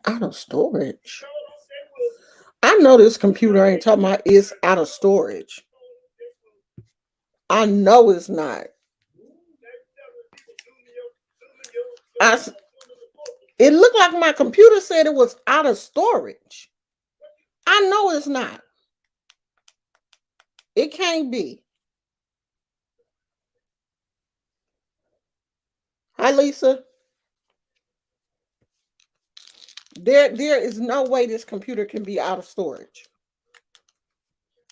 Out of storage. I know this computer ain't talking about it's out of storage. I know it's not. I, s- it looked like my computer said it was out of storage. I know it's not. It can't be. Hi, Lisa. There is no way this computer can be out of storage.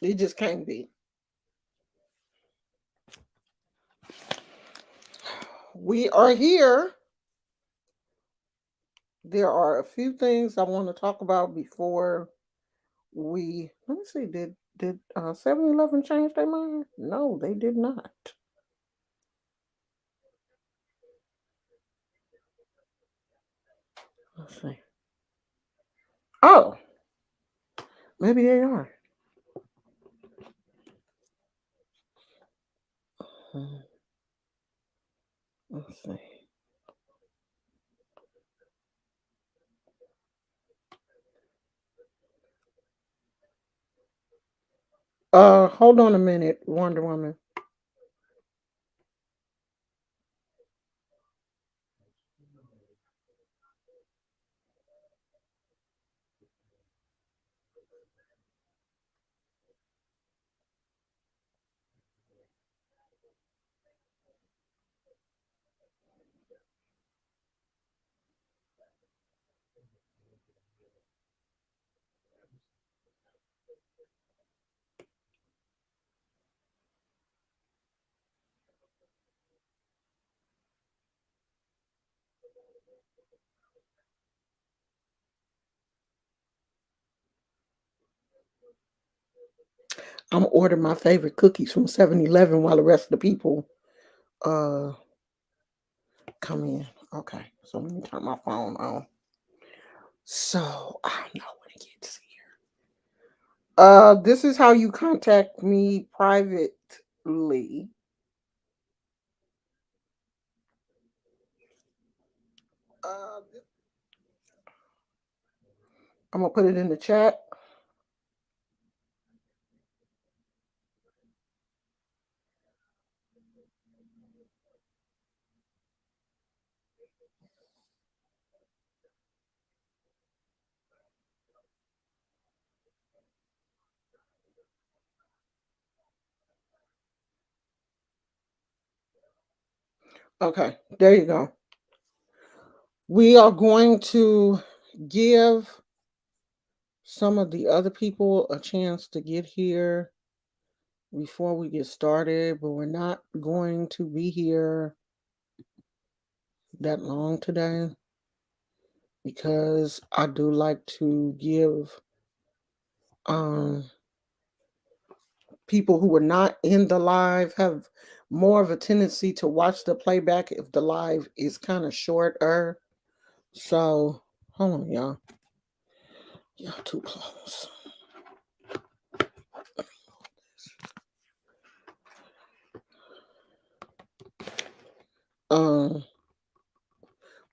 It just can't be. We are here. There are a few things I want to talk about before we. Let me see. Did 7-Eleven change their mind? No, they did not. Let's see. Oh, maybe they are. Hmm, let's see. Hold on a minute, Wonder Woman. I'm ordering my favorite cookies from 7-Eleven while the rest of the people uh come in. Okay, so let me turn my phone on. So I don't know when it gets here. This is how you contact me privately. Uh, I'm gonna put it in the chat. Okay, there you go. We are going to give some of the other people a chance to get here before we get started, but we're not going to be here that long today because I do like to give um people who are not in the live have more of a tendency to watch the playback if the live is kind of shorter. So hold on, y'all. Y'all too close. Um,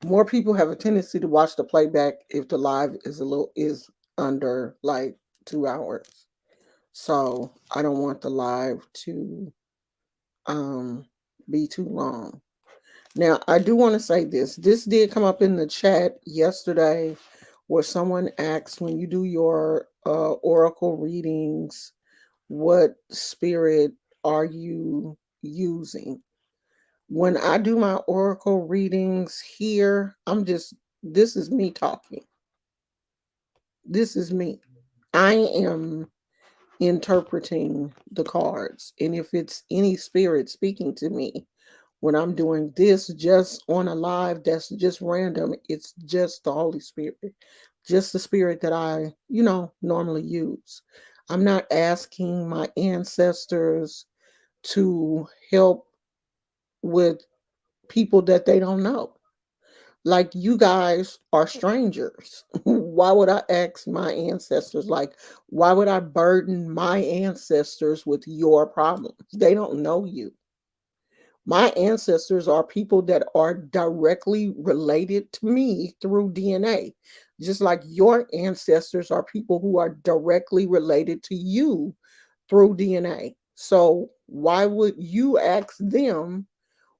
more people have a tendency to watch the playback if the live is under like 2 hours. So I don't want the live to um be too long. Now I do want to say this. This did come up in the chat yesterday where someone asked when you do your oracle readings, what spirit are you using? When I do my oracle readings here, this is me talking. This is me. I am interpreting the cards. And if it's any spirit speaking to me, when I'm doing this just on a live, that's just random. It's just the Holy Spirit, just the spirit that I, normally use. I'm not asking my ancestors to help with people that they don't know. Like you guys are strangers. Why would I ask my ancestors? Like, why would I burden my ancestors with your problems? They don't know you. My ancestors are people that are directly related to me through DNA. Just like your ancestors are people who are directly related to you through DNA. So why would you ask them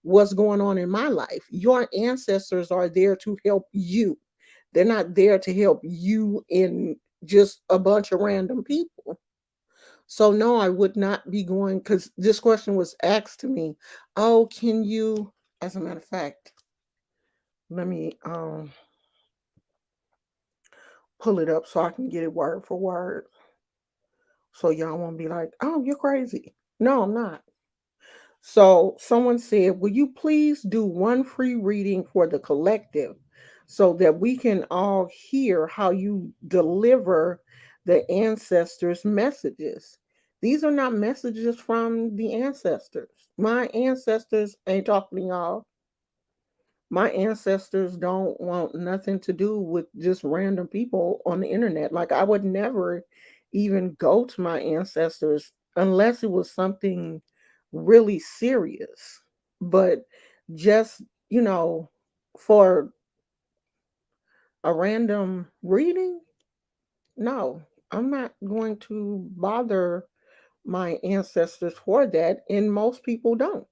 what's going on in my life? Your ancestors are there to help you. They're not there to help you in just a bunch of random people. So no, I would not be going, because this question was asked to me. Oh, can you? As a matter of fact, let me pull it up so I can get it word for word. So y'all won't be like, oh, you're crazy. No, I'm not. So someone said, will you please do one free reading for the collective so that we can all hear how you deliver the ancestors' messages? These are not messages from the ancestors. My ancestors ain't talking to y'all. My ancestors don't want nothing to do with just random people on the internet. Like, I would never even go to my ancestors unless it was something really serious. But just, for a random reading, no, I'm not going to bother my ancestors for that. And most people don't.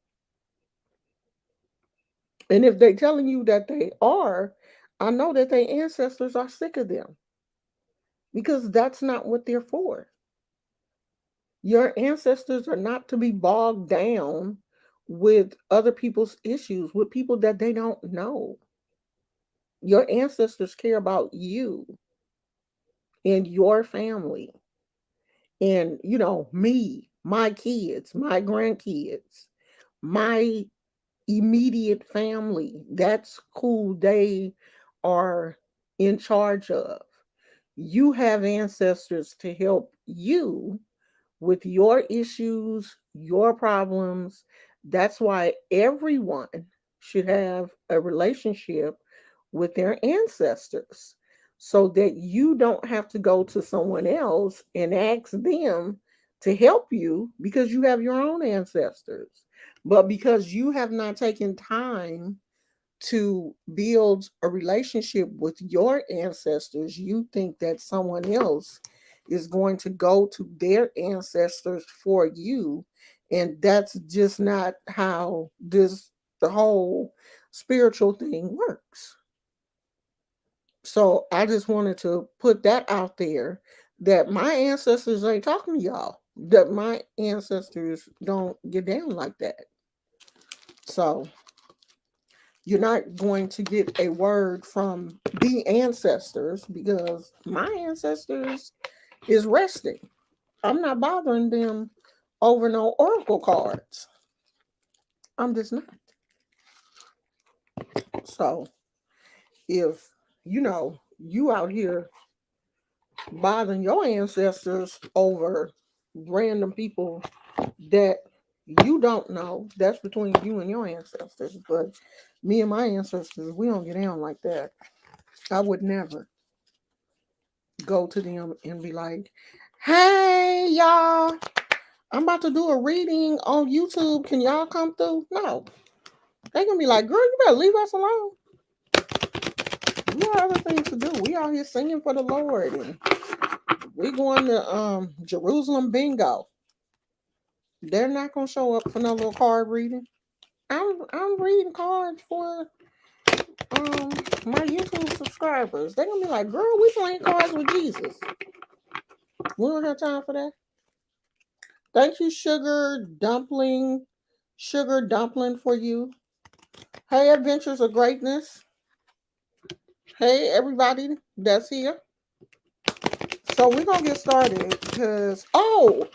And if they're telling you that they are, I know that their ancestors are sick of them, because that's not what they're for. Your ancestors are not to be bogged down with other people's issues, with people that they don't know. Your ancestors care about you and your family and, me, my kids, my grandkids, my immediate family. That's who they are in charge of. You have ancestors to help you with your issues, your problems. That's why everyone should have a relationship with their ancestors so that you don't have to go to someone else and ask them to help you because you have your own ancestors. But because you have not taken time to build a relationship with your ancestors, you think that someone else is going to go to their ancestors for you. And that's just not how the whole spiritual thing works. So I just wanted to put that out there, that my ancestors ain't talking to y'all. That my ancestors don't get down like that. So you're not going to get a word from the ancestors because my ancestors is resting. I'm not bothering them over no oracle cards. I'm just not. So if you out here bothering your ancestors over random people that you don't know, that's between you and your ancestors. But me and my ancestors, we don't get down like that. I would never go to them and be like, hey, y'all, I'm about to do a reading on YouTube. Can y'all come through? No. They're going to be like, girl, you better leave us alone. We got other things to do. We out here singing for the Lord. And we going to Jerusalem bingo. They're not going to show up for no little card reading. I'm reading cards for my YouTube subscribers. They're going to be like, girl, we playing cards with Jesus. We don't have time for that. Thank you, Sugar Dumpling for you. Hey, Adventures of Greatness. Hey, everybody that's here. So we're going to get started because,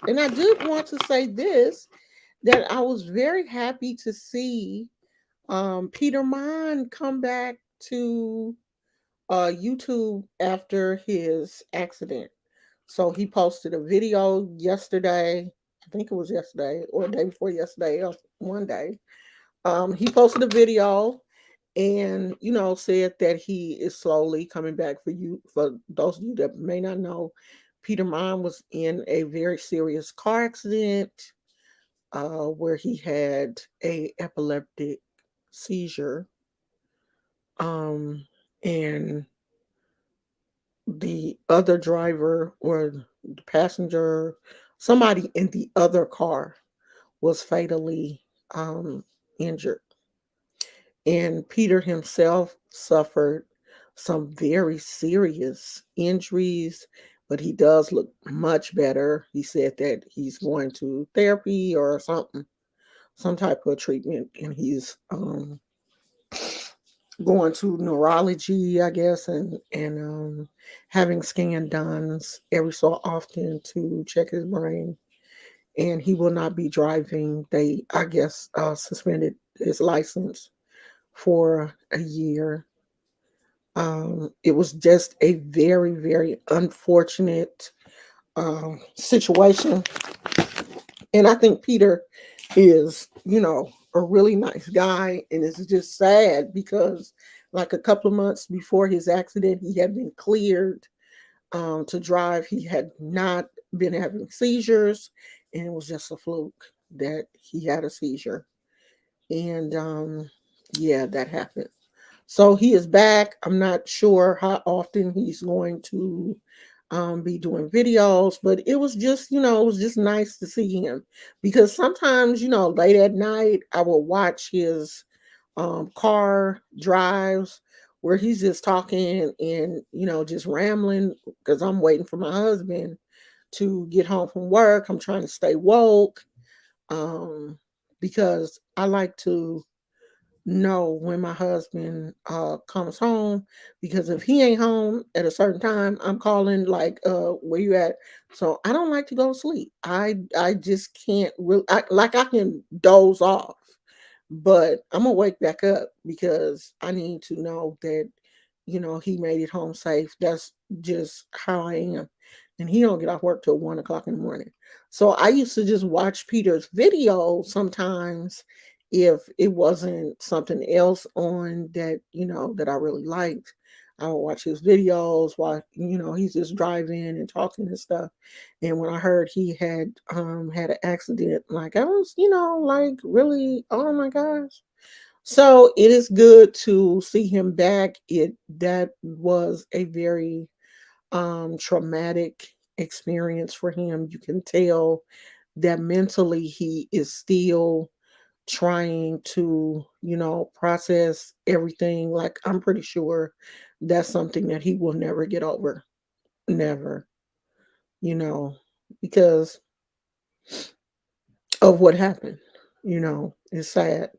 and I did want to say this, that I was very happy to see Peter Mon come back to YouTube after his accident. So he posted a video yesterday. I think it was yesterday or the day before yesterday or one day. He posted a video and said that he is slowly coming back. For those of you that may not know, Peter Mon was in a very serious car accident. where he had a epileptic seizure, um, and the other driver or the passenger, somebody in the other car, was fatally injured. And Peter himself suffered some very serious injuries, but he does look much better. He said that he's going to therapy or something, some type of treatment, and he's going to neurology, I guess, and having scan done every so often to check his brain. And he will not be driving. They, I guess, suspended his license for a year. It was just a very, very unfortunate situation. And I think Peter is, a really nice guy. And it's just sad because, like, a couple of months before his accident, he had been cleared to drive. He had not been having seizures, and it was just a fluke that he had a seizure. And yeah, that happened. So he is back. I'm not sure how often he's going to be doing videos, but it was just, it was just nice to see him because sometimes, late at night, I will watch his car drives where he's just talking and, just rambling because I'm waiting for my husband to get home from work. I'm trying to stay woke um, because I like to know when my husband comes home, because if he ain't home at a certain time, I'm calling like where you at. So I don't like to go to sleep. I just can't really, I can doze off, but I'm gonna wake back up because I need to know that he made it home safe. That's just how I am. And he don't get off work till 1 o'clock in the morning. So I used to just watch Peter's video sometimes if it wasn't something else on that, that I really liked. I would watch his videos while, he's just driving and talking and stuff. And when I heard he had an accident, like I was, like really, oh my gosh. So it is good to see him back. That was a very traumatic experience for him. You can tell that mentally he is still trying to, process everything. Like, I'm pretty sure that's something that he will never get over. Never, you know, because of what happened. It's sad.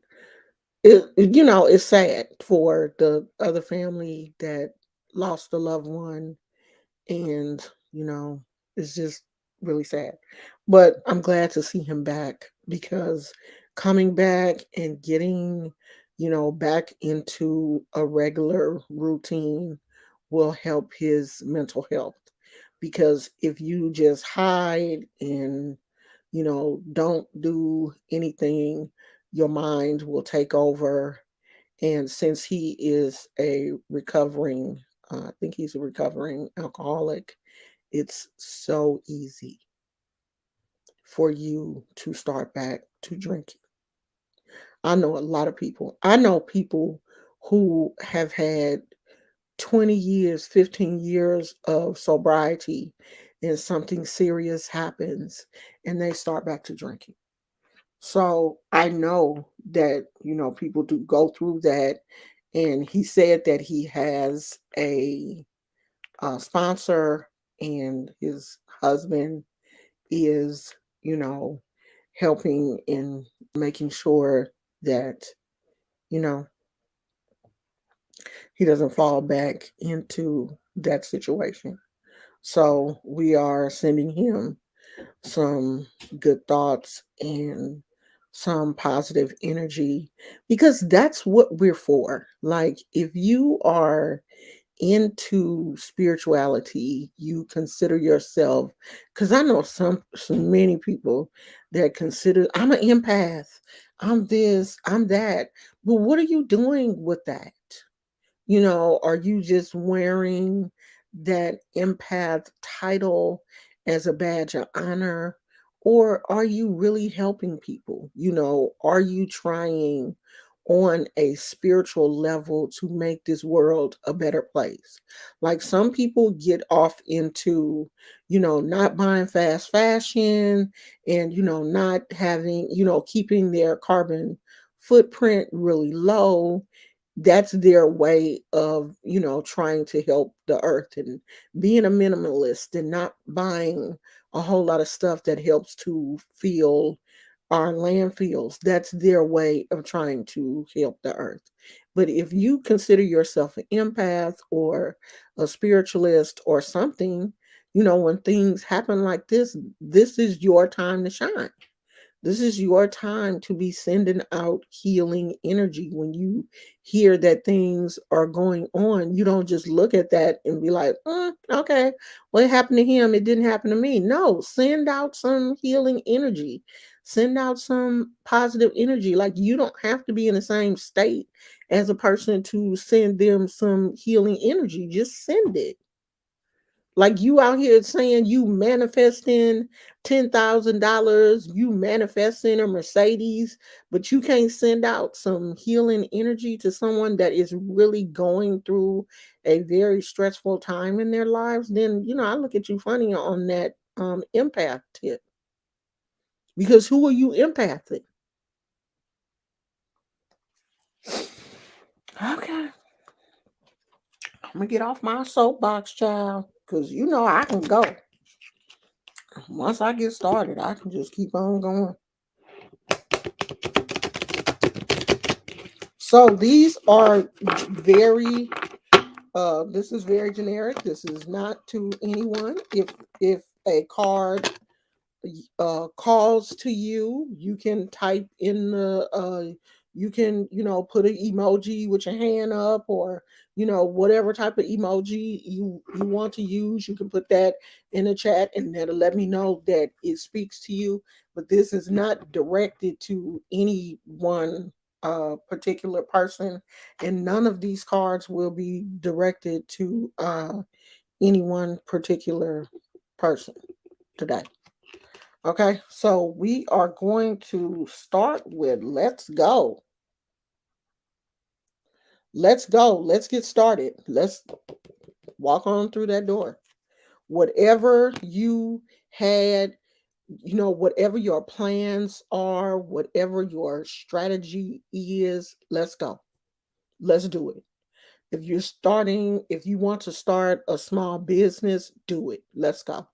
It's sad for the other family that lost a loved one, and you know it's just really sad, but I'm glad to see him back because coming back and getting back into a regular routine will help his mental health, because if you just hide and don't do anything, your mind will take over. And since he is a recovering, I think he's a recovering alcoholic, it's so easy for you to start back to drinking. I know a lot of people. I know people who have had 20 years, 15 years of sobriety, and something serious happens and they start back to drinking. So I know that, people do go through that. And he said that he has a sponsor, and his husband is, you know, helping in making sure that, you know, he doesn't fall back into that situation. So we are sending him some good thoughts and some positive energy, because that's what we're for. Like, if you are into spirituality, you consider yourself, because I know some many people that consider, I'm an empath, I'm this, I'm that. But what are you doing with that? Are you just wearing that empath title as a badge of honor? Or are you really helping people? Are you trying on a spiritual level to make this world a better place? Like some people get off into, not buying fast fashion and, not having, keeping their carbon footprint really low. That's their way of, trying to help the earth and being a minimalist and not buying a whole lot of stuff that helps to fill our landfills. That's their way of trying to help the earth. But if you consider yourself an empath or a spiritualist or something, when things happen like this is your time to shine. This is your time to be sending out healing energy. When you hear that things are going on, you don't just look at that and be like, okay, what happened to him? It didn't happen to me. No, send out some healing energy. Send out some positive energy. Like you don't have to be in the same state as a person to send them some healing energy. Just send it. Like you out here saying you manifesting $10,000, you manifesting a Mercedes, but you can't send out some healing energy to someone that is really going through a very stressful time in their lives, then I look at you funny on that empath tip. Because who are you empathing? Okay, I'm gonna get off my soapbox, child, because I can go. Once I get started, I can just keep on going. So these are very this is very generic. This is not to anyone. If a card calls to you, you can type in the you can put an emoji with your hand up, or whatever type of emoji you want to use. You can put that in the chat and that'll let me know that it speaks to you. But this is not directed to any one particular person, and none of these cards will be directed to any one particular person today. Okay, so we are going to start with let's go. Let's go. Let's get started. Let's walk on through that door. Whatever you had, whatever your plans are, whatever your strategy is, let's go. Let's do it. If you want to start a small business, do it. Let's go.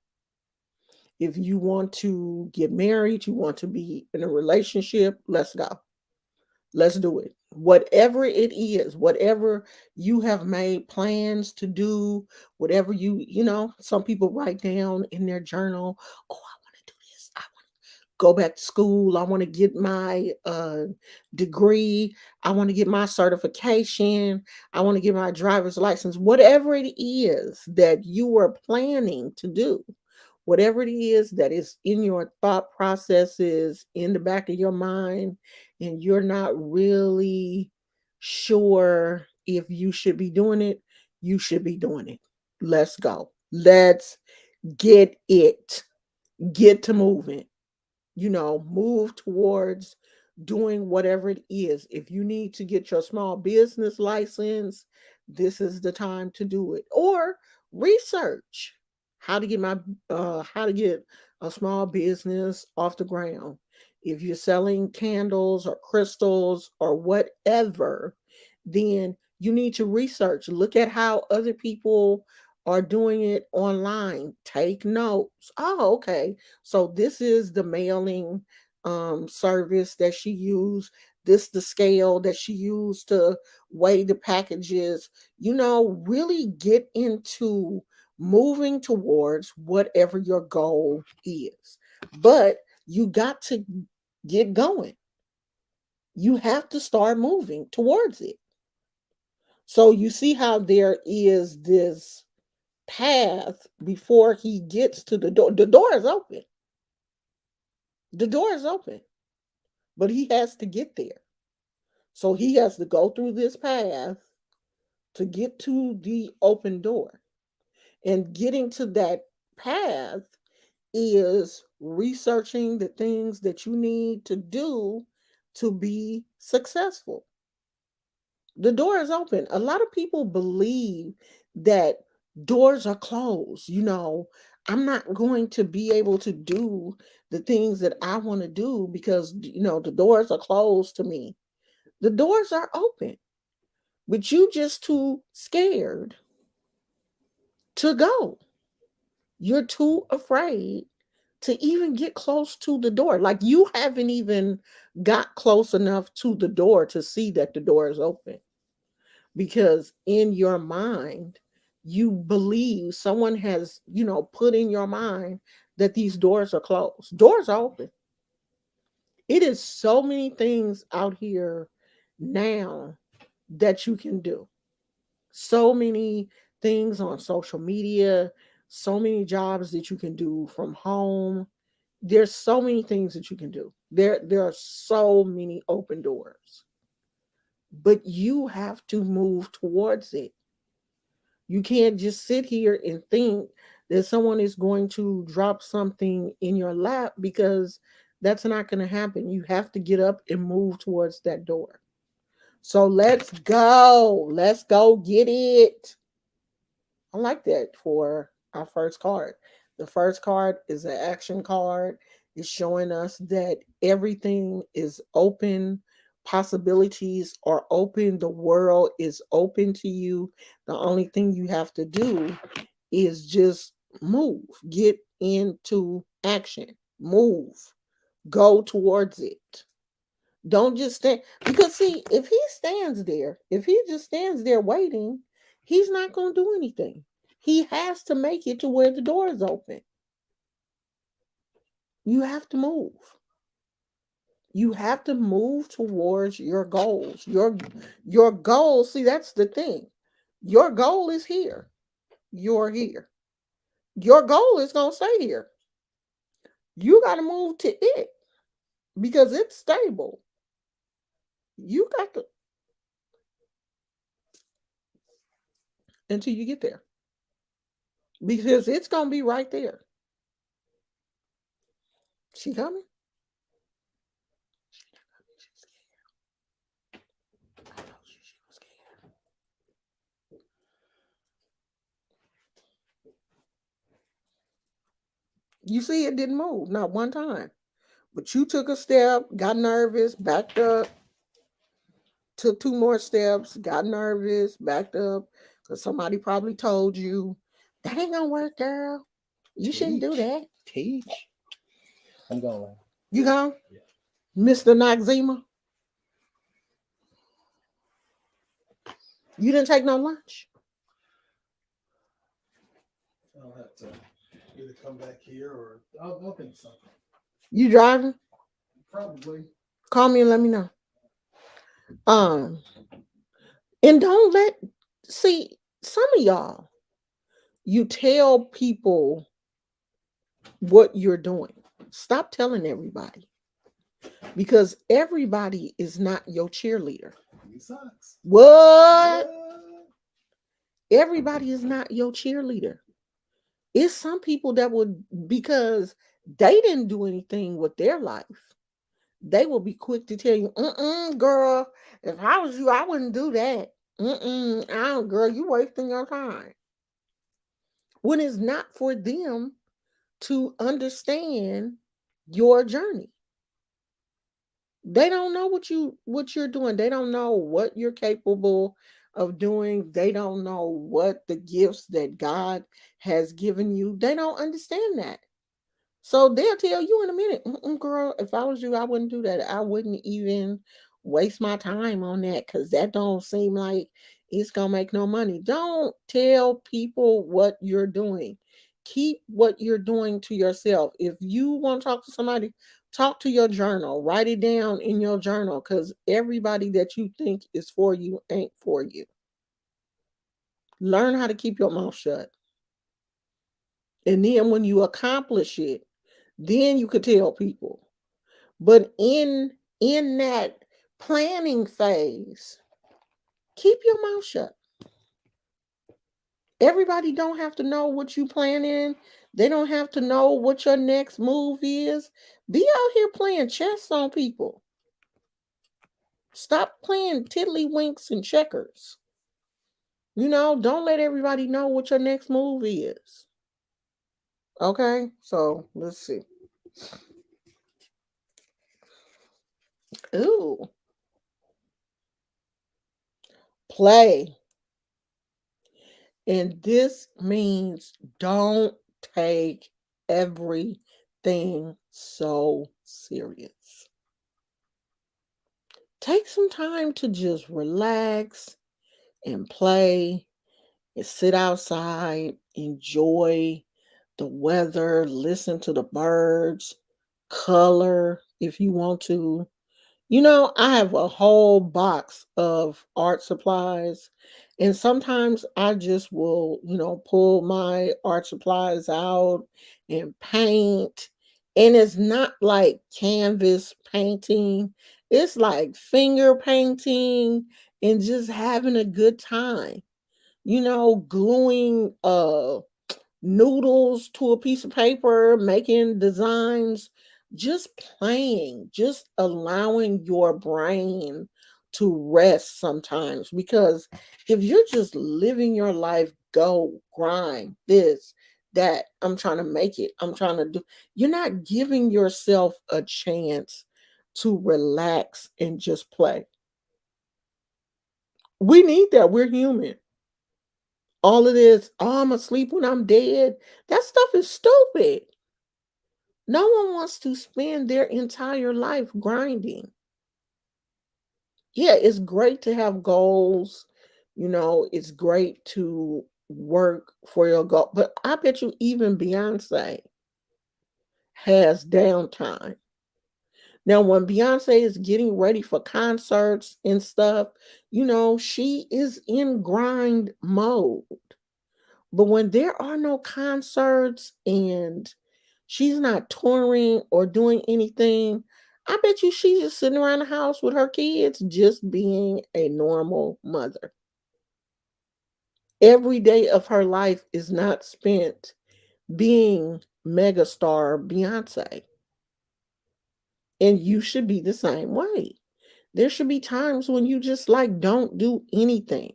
If you want to get married, you want to be in a relationship, let's go. Let's do it. Whatever it is, whatever you have made plans to do, whatever some people write down in their journal, oh, I want to do this. I want to go back to school. I want to get my degree. I want to get my certification. I want to get my driver's license. Whatever it is that you are planning to do, whatever it is that is in your thought processes in the back of your mind, and you're not really sure if you should be doing it, you should be doing it. Let's go. Let's get it. Get to moving. Move towards doing whatever it is. If you need to get your small business license, this is the time to do it. Or research how to get a small business off the ground. If you're selling candles or crystals or whatever, then you need to research. Look at how other people are doing it online. Take notes. Oh, okay. So this is the mailing service that she used. This the scale that she used to weigh the packages. Really get into moving towards whatever your goal is. But you got to get going. You have to start moving towards it. So you see how there is this path before he gets to the door. The door is open. The door is open, but he has to get there. So he has to go through this path to get to the open door. And getting to that path is researching the things that you need to do to be successful. The door is open. A lot of people believe that doors are closed. I'm not going to be able to do the things that I want to do because, the doors are closed to me. The doors are open, but you just too scared to go. You're too afraid to even get close to the door. Like you haven't even got close enough to the door to see that the door is open because in your mind, you believe someone has, put in your mind that these doors are closed. Doors are open. It is so many things out here now that you can do. So many things on social media, so many jobs that you can do from home. There's so many things that you can do. There are so many open doors. But you have to move towards it. You can't just sit here and think that someone is going to drop something in your lap because that's not going to happen. You have to get up and move towards that door. So let's go. Let's go get it. I like that for our first card. The first card is an action card. It's showing us that everything is open. Possibilities are open. The world is open to you. The only thing you have to do is just move, get into action, move, go towards it. Don't just stand. Because, see, if he just stands there waiting, he's not going to do anything. He has to make it to where the door is open. You have to move. You have to move towards your goals. Your goal, see, that's the thing. Your goal is here. You're here. Your goal is going to stay here. You got to move to it because it's stable. You got to until you get there because it's going to be right there. She coming? You see, it didn't move, not one time. But you took a step, got nervous, backed up, took two more steps, got nervous, backed up, because somebody probably told you, that ain't gonna work, girl. You shouldn't do that. Teach. I'm going. You gone? Yeah. Mr. Noxema? You didn't take no lunch? I'll have to either come back here or I'll think something. You driving? Probably. Call me and let me know. Um, and don't see some of y'all, you tell people what you're doing. Stop telling everybody because everybody is not your cheerleader. He sucks. What? Everybody is not your cheerleader. It's some people that would, because they didn't do anything with their life, they will be quick to tell you, girl, if I was you, I wouldn't do that. I don't, girl, you wasting your time. When it's not for them to understand your journey. They don't know what you're doing. They don't know what you're capable of doing. They don't know what the gifts that God has given you. They don't understand that. So they'll tell you in a minute, girl, if I was you, I wouldn't do that. I wouldn't even waste my time on that because that don't seem like it's gonna make no money. Don't tell people what you're doing. Keep what you're doing to yourself. If you want to talk to somebody, talk to your journal. Write it down in your journal because everybody that you think is for you ain't for you. Learn how to keep your mouth shut. And then when you accomplish it, then you could tell people. But in that planning phase, keep your mouth shut. Everybody don't have to know what you planning. They don't have to know what your next move is. Be out here playing chess on people. Stop playing tiddlywinks and checkers. Don't let everybody know what your next move is. Okay, so let's see. Ooh, play. And this means don't take everything so serious. Take some time to just relax and play and sit outside, enjoy the weather, listen to the birds, color if you want to. I have a whole box of art supplies, and sometimes I just will, pull my art supplies out and paint. And it's not like canvas painting, it's like finger painting and just having a good time. Gluing noodles to a piece of paper, making designs, just playing, just allowing your brain to rest sometimes. Because if you're just living your life, go grind this, that, I'm trying to make it, I'm trying to do, you're not giving yourself a chance to relax and just play. We need that. We're human. All of this, oh, I'm asleep when I'm dead. That stuff is stupid. No one wants to spend their entire life grinding. Yeah, it's great to have goals. It's great to work for your goal. But I bet you even Beyonce has downtime. Now, when Beyonce is getting ready for concerts and stuff, she is in grind mode. But when there are no concerts and she's not touring or doing anything, I bet you she's just sitting around the house with her kids, just being a normal mother. Every day of her life is not spent being megastar Beyonce. And you should be the same way. There should be times when you just like don't do anything.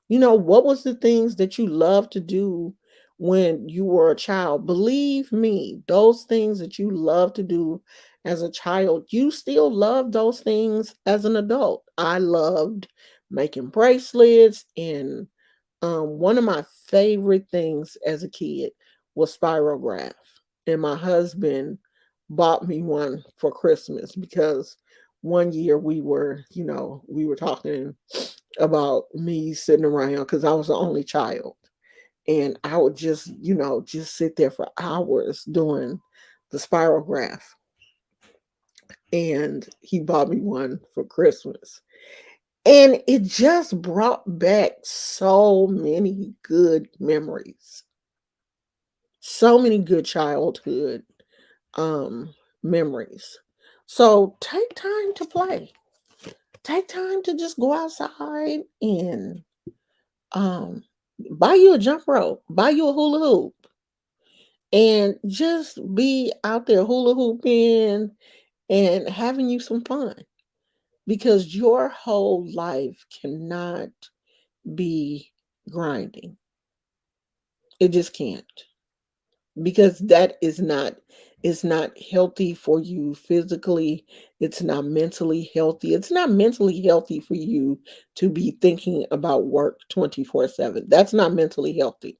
What was the things that you loved to do when you were a child? Believe me, those things that you love to do as a child, you still love those things as an adult. I loved making bracelets, and one of my favorite things as a kid was spirograph. And my husband bought me one for Christmas because one year we were talking about me sitting around because I was the only child. And I would just sit there for hours doing the spirograph. And he bought me one for Christmas. And it just brought back so many good memories, so many good childhood memories. So take time to play. Take time to just go outside and um buy you a jump rope, buy you a hula hoop, and just be out there hula hooping and having you some fun, because your whole life cannot be grinding. It just can't, because that is not healthy for you physically. It's not mentally healthy. It's not mentally healthy for you to be thinking about work 24/7. That's not mentally healthy.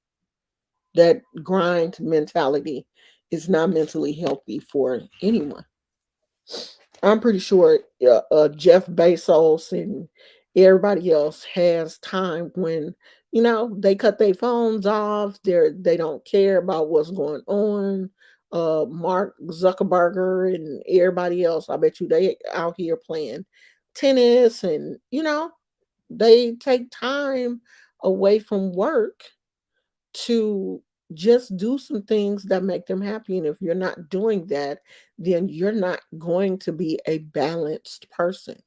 That grind mentality is not mentally healthy for anyone. I'm pretty sure Jeff Bezos and everybody else has time when they cut their phones off. They don't care about what's going on. Mark Zuckerberg and everybody else, I bet you they out here playing tennis, and they take time away from work to just do some things that make them happy. And if you're not doing that, then you're not going to be a balanced person.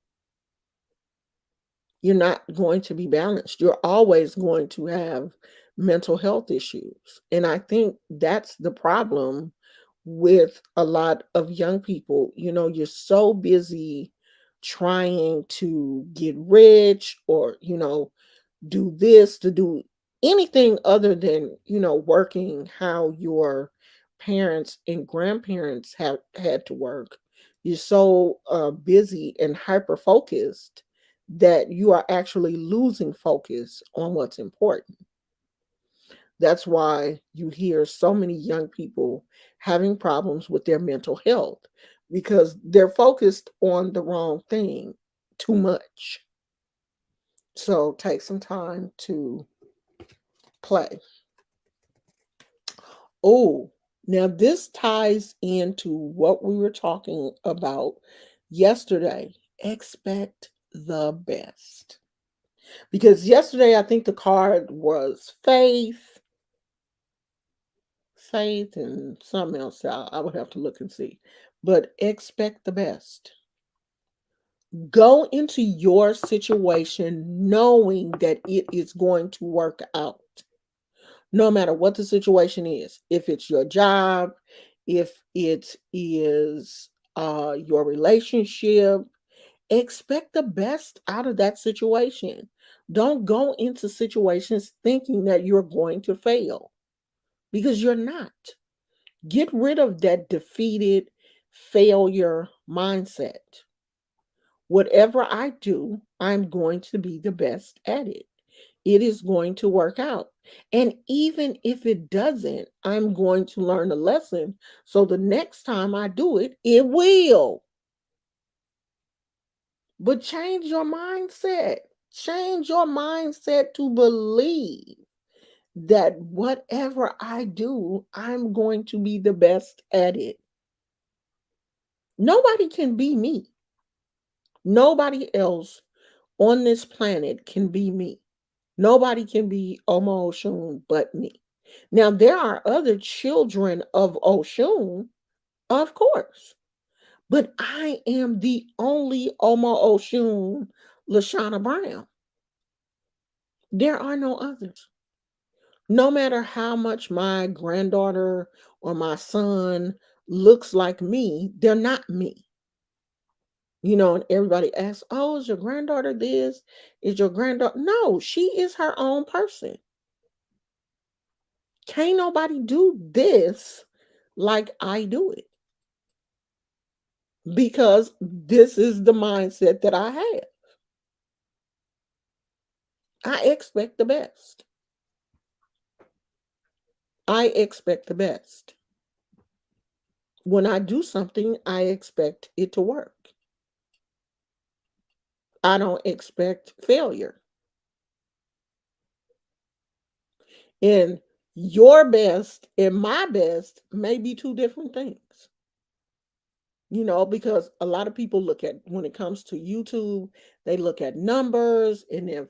You're not going to be balanced. You're always going to have mental health issues. And I think that's the problem with a lot of young people. You're so busy trying to get rich, or, do this, to do anything other than, working how your parents and grandparents have had to work. You're so busy and hyper focused that you are actually losing focus on what's important. That's why you hear so many young people having problems with their mental health, because they're focused on the wrong thing too much. So take some time to play. Oh, now this ties into what we were talking about yesterday. Expect the best. Because yesterday I think the card was faith, and something else. I would have to look and see. But expect the best. Go into your situation knowing that it is going to work out, no matter what the situation is. If it's your job, if it is your relationship, expect the best out of that situation. Don't go into situations thinking that you're going to fail, because you're not. Get rid of that defeated failure mindset. Whatever I do, I'm going to be the best at it. It is going to work out. And even if it doesn't, I'm going to learn a lesson. So the next time I do it, it will. But change your mindset. Change your mindset to believe that whatever I do, I'm going to be the best at it. Nobody can be me. Nobody else on this planet can be me. Nobody can be Omo Oshun but me. Now, there are other children of Oshun, of course, but I am the only Omo Oshun Lashana Brown. There are no others. No matter how much my granddaughter or my son looks like me, they're not me. And everybody asks, "Oh, is your granddaughter this? Is your granddaughter?" No, she is her own person. Can't nobody do this like I do it, because this is the mindset that I have. I expect the best. I expect the best. When I do something, I expect it to work. I don't expect failure. And your best and my best may be two different things. Because a lot of people look at, when it comes to YouTube, they look at numbers. And if,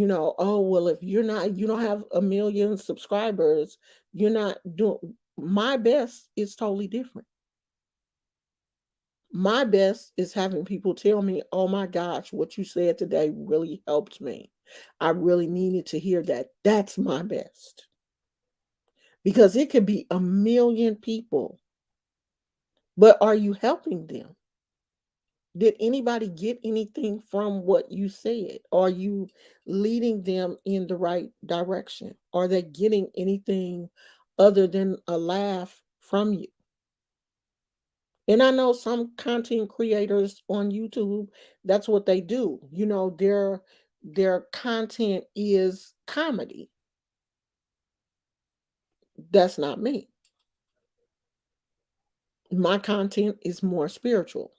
oh, well, if you don't have a million subscribers, you're not doing. My best is totally different. My best is having people tell me, "Oh my gosh, what you said today really helped me. I really needed to hear that." That's my best. Because it could be a million people, but are you helping them? Did anybody get anything from what you said? Are you leading them in the right direction? Are they getting anything other than a laugh from you? And I know some content creators on YouTube, that's what they do. Their content is comedy. That's not me. My content is more spiritual.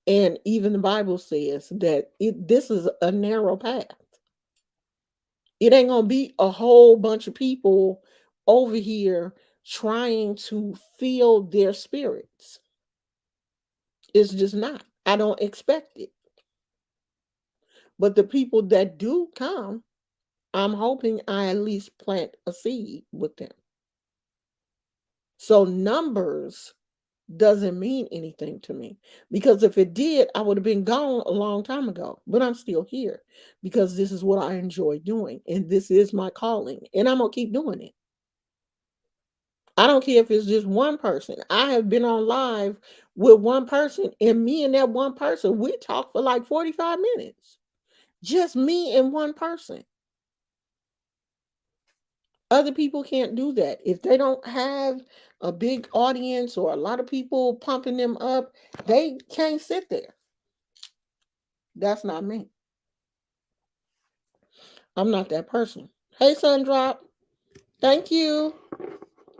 And even the Bible says that this is a narrow path. It ain't gonna be a whole bunch of people over here trying to fill their spirits. It's just not. I don't expect it. But the people that do come, I'm hoping I at least plant a seed with them. So numbers doesn't mean anything to me. Because if it did, I would have been gone a long time ago. But I'm still here because this is what I enjoy doing. And this is my calling. And I'm going to keep doing it. I don't care if it's just one person. I have been on live with one person, and me and that one person, we talked for like 45 minutes. Just me and one person. Other people can't do that. If they don't have a big audience or a lot of people pumping them up, they can't sit there. That's not me. I'm not that person. Hey, Sundrop. Thank you.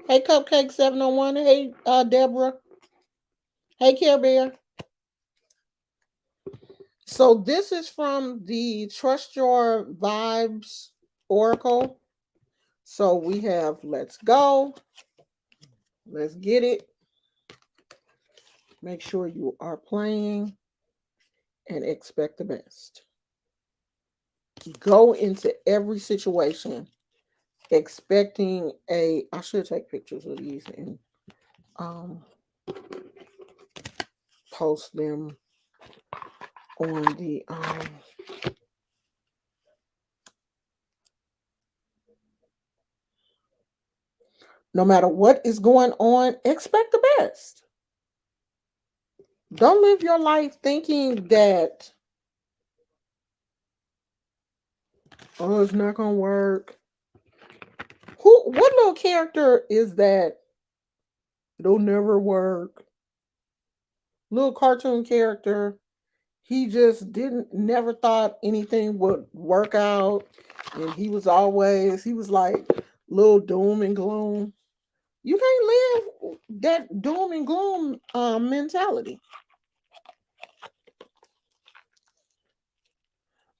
Hey, Cupcake 701. Hey, Deborah. Hey, Care Bear. So this is from the Trust Your Vibes Oracle. So we have Let's Go. Let's get it. Make sure you are playing and expect the best. Go into every situation expecting a. I should take pictures of these and um, post them on the. No matter what is going on, expect the best. Don't live your life thinking that, oh, it's not gonna work. What little character is that? It'll never work. Little cartoon character. He just didn't never thought anything would work out. And he was like little doom and gloom. You can't live that doom and gloom mentality.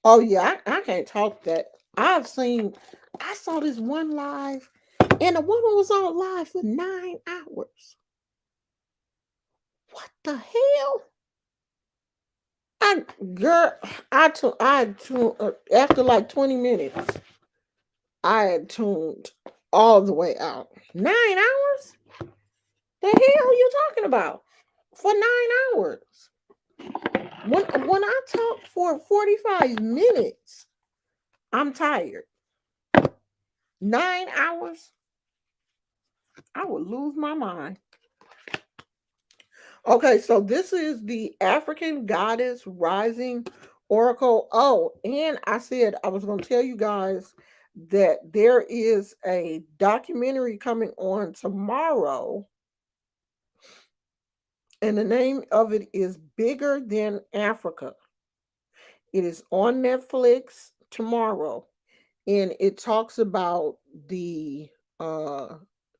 Oh yeah, I can't talk that. I saw this one live, and the woman was on live for 9 hours. What the hell? I girl, after like 20 minutes, I had tuned all the way out. 9 hours? The hell are you talking about? For 9 hours? When I talk for 45 minutes, I'm tired. 9 hours? I would lose my mind. Okay, so this is the African Goddess Rising Oracle. Oh, and I said I was going to tell you guys that there is a documentary coming on tomorrow, and the name of it is Bigger Than Africa. It is on Netflix tomorrow, and it talks about the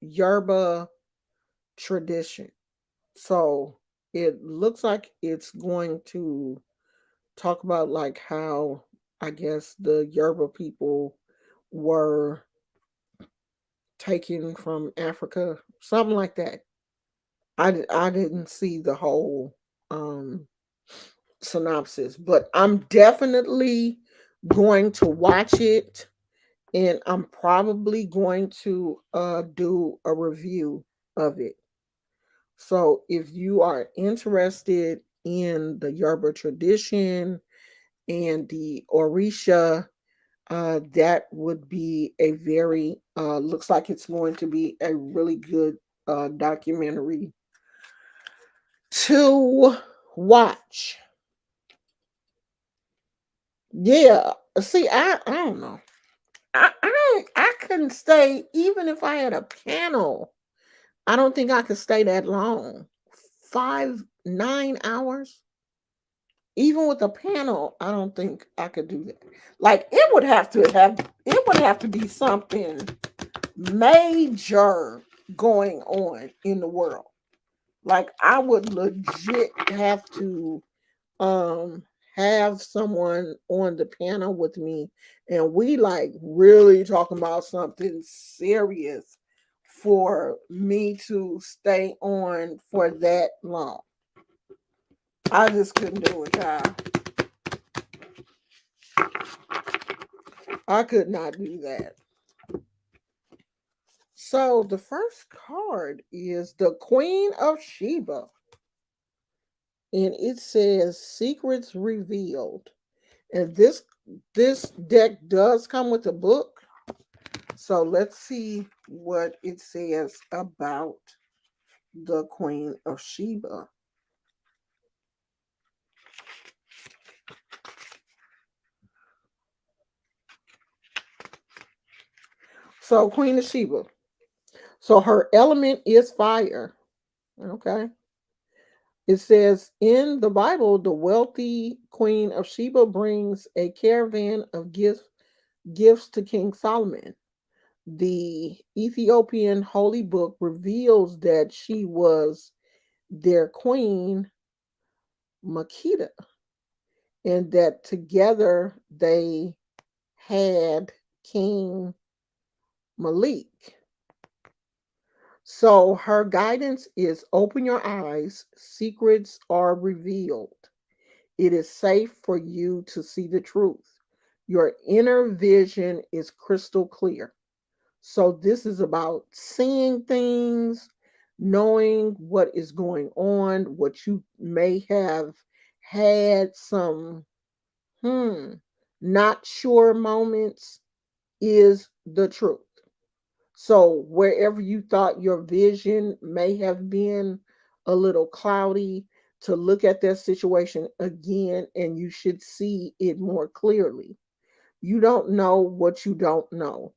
Yoruba tradition. So it looks like it's going to talk about like how I guess the Yoruba people were taken from Africa, something like that. I didn't see the whole synopsis, but I'm definitely going to watch it, and I'm probably going to do a review of it. So if you are interested in the Yoruba tradition and the Orisha, that would be a very, looks like it's going to be a really good documentary to watch. Yeah, see, I don't know. I couldn't stay, even if I had a panel. I don't think I could stay that long. 9 hours? Even with a panel, I don't think I could do that. Like it would have to be something major going on in the world. Like I would legit have to um have someone on the panel with me, and we like really talking about something serious for me to stay on for that long. I just couldn't do it, child. I could not do that. So the first card is the Queen of Sheba, and it says secrets revealed. And this deck does come with a book. So let's see what it says about the Queen of Sheba. So Queen of Sheba. So her element is fire. Okay. It says in the Bible, the wealthy Queen of Sheba brings a caravan of gifts to King Solomon. The Ethiopian holy book reveals that she was their queen, Makeda, and that together they had King Malik. So her guidance is open your eyes, secrets are revealed. It is safe for you to see the truth. Your inner vision is crystal clear. So this is about seeing things, knowing what is going on, what you may have had some not sure moments is the truth. So wherever you thought your vision may have been a little cloudy, to look at that situation again and you should see it more clearly. You don't know what you don't know.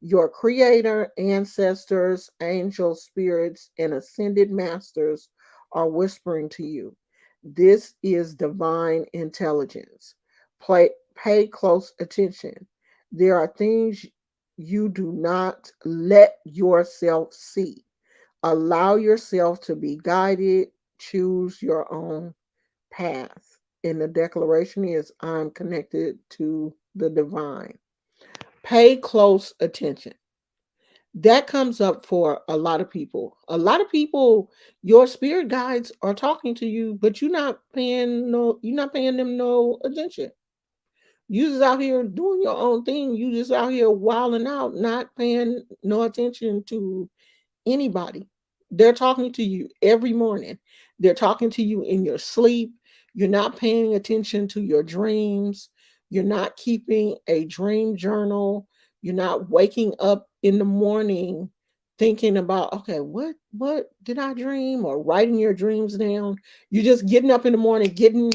Your creator, ancestors, angels, spirits, and ascended masters are whispering to you. This is divine intelligence. Pay close attention. There are things you do not let yourself see. Allow yourself to be guided. Choose your own path. And the declaration is I'm connected to the divine. Pay close attention. That comes up for a lot of people. A lot of people, your spirit guides are talking to you, but you're not paying them no attention. You just out here doing your own thing. You just out here wilding out, not paying no attention to anybody. They're talking to you every morning. They're talking to you in your sleep. You're not paying attention to your dreams. You're not keeping a dream journal. You're not waking up in the morning thinking about, okay, what did I dream, or writing your dreams down. You're just getting up in the morning, getting,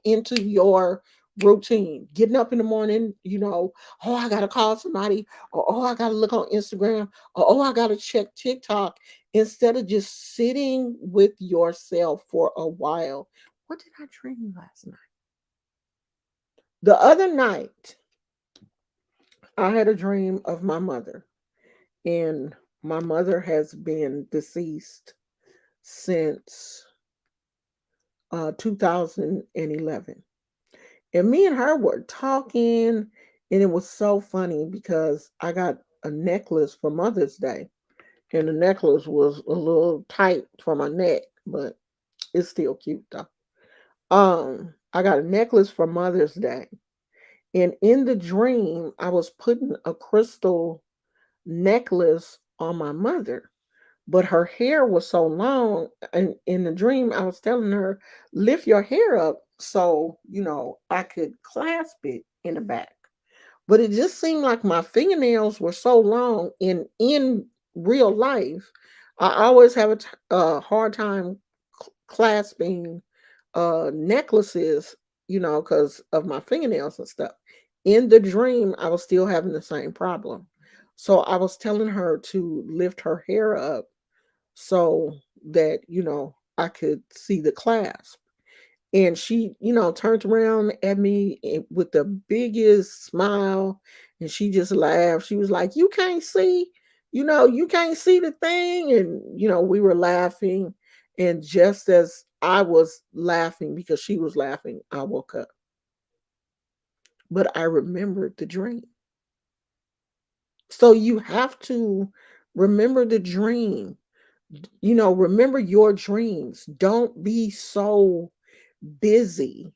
into your routine. Getting up in the morning, oh, I got to call somebody, or oh, I got to look on Instagram, oh, I got to check TikTok, instead of just sitting with yourself for a while. What did I dream last night? The other night, I had a dream of my mother, and my mother has been deceased since 2011. And me and her were talking, and it was so funny because I got a necklace for Mother's Day, and the necklace was a little tight for my neck, but it's still cute though. I got a necklace for Mother's Day, and in the dream, I was putting a crystal necklace on my mother, but her hair was so long. And in the dream, I was telling her, lift your hair up so, I could clasp it in the back. But it just seemed like my fingernails were so long. In real life, I always have a hard time clasping necklaces, because of my fingernails and stuff. In the dream, I was still having the same problem. So I was telling her to lift her hair up so that, I could see the clasp. And she, turned around at me with the biggest smile, and she just laughed. She was like, "You can't see, you can't see the thing." And, we were laughing. And just as I was laughing because she was laughing, I woke up. But I remembered the dream. So you have to remember the dream. Remember your dreams. Don't be so busy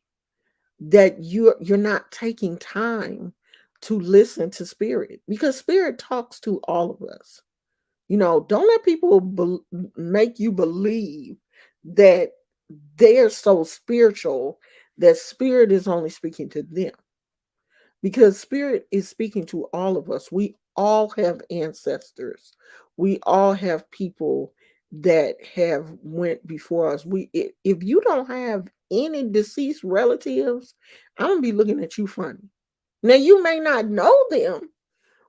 that you're not taking time to listen to spirit, because spirit talks to all of us. Don't let people make you believe that they're so spiritual that spirit is only speaking to them, because spirit is speaking to all of us. We all have ancestors. We all have people that have went before us. If you don't have any deceased relatives, I'm gonna be looking at you funny. Now you may not know them,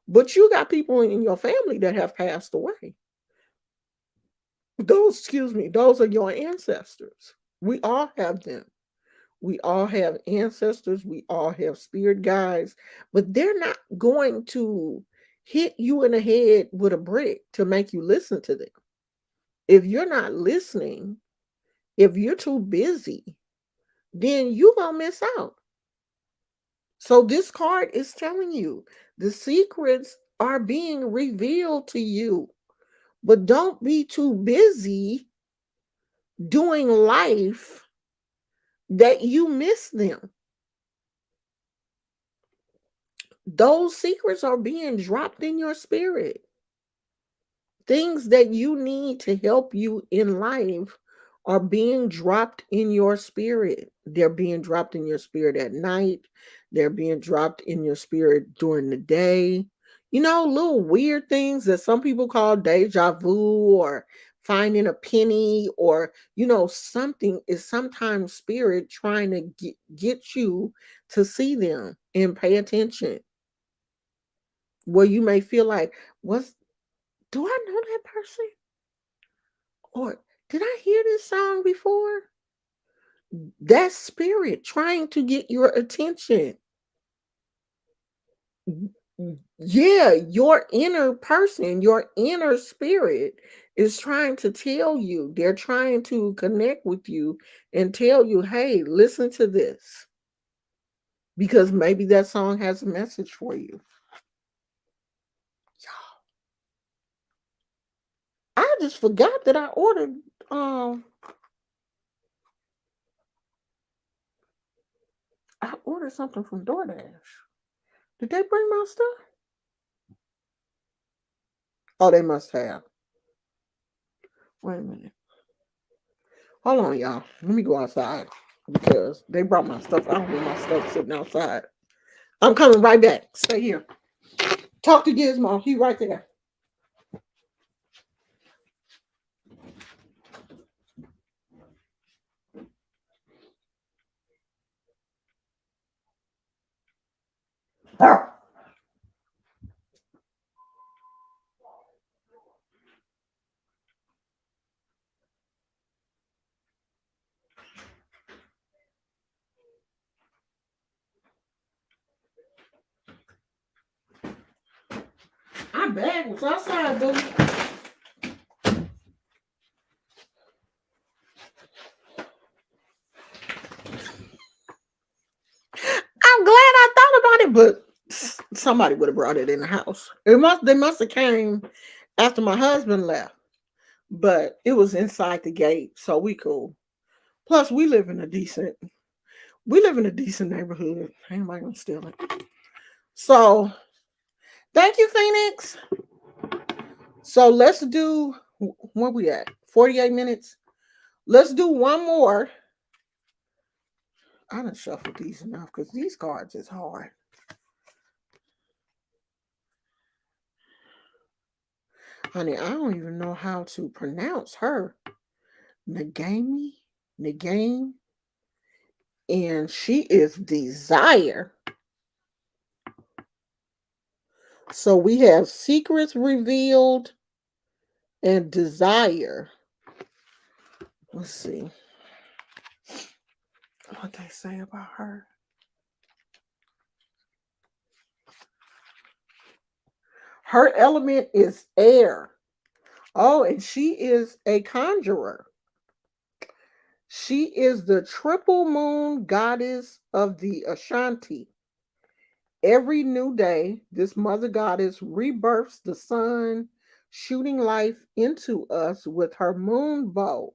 but you got people in your family that have passed away. Those are your ancestors. We all have them. We all have ancestors. We all have spirit guides, but they're not going to hit you in the head with a brick to make you listen to them. If you're not listening, if you're too busy, then you're going to miss out. So this card is telling you the secrets are being revealed to you, but don't be too busy doing life that you miss them. Those secrets are being dropped in your spirit. Things that you need to help you in life are being dropped in your spirit. They're being dropped in your spirit at night. They're being dropped in your spirit during the day. Little weird things that some people call deja vu, or finding a penny, or something is sometimes spirit trying to get you to see them and pay attention. Where you may feel like, what's do I know that person? Or did I hear this song before? That spirit trying to get your attention. Yeah, your inner person, your inner spirit is trying to tell you, they're trying to connect with you and tell you, hey, listen to this. Because maybe that song has a message for you. I just forgot that um I ordered something from DoorDash. Did they bring my stuff? Oh, they must have. Wait a minute. Hold on, y'all. Let me go outside because they brought my stuff. I don't want my stuff sitting outside. I'm coming right back. Stay here. Talk to Gizmo. He right there. My bag was outside, boo. I'm glad I thought about it, but somebody would have brought it in the house. They must have came after my husband left, but it was inside the gate, so we cool. Plus, we live in a decent neighborhood. Ain't nobody gonna steal it. So, thank you, Phoenix. So let's do, where we at? 48 minutes. Let's do one more. I done shuffled these enough because these cards is hard. Honey, I don't even know how to pronounce her. Nagami, Nagame, and she is desire. So we have secrets revealed and desire. Let's see what they say about her. Her element is air. Oh, and she is a conjurer. She is the triple moon goddess of the Ashanti. Every new day, this mother goddess rebirths the sun, shooting life into us with her moon bow.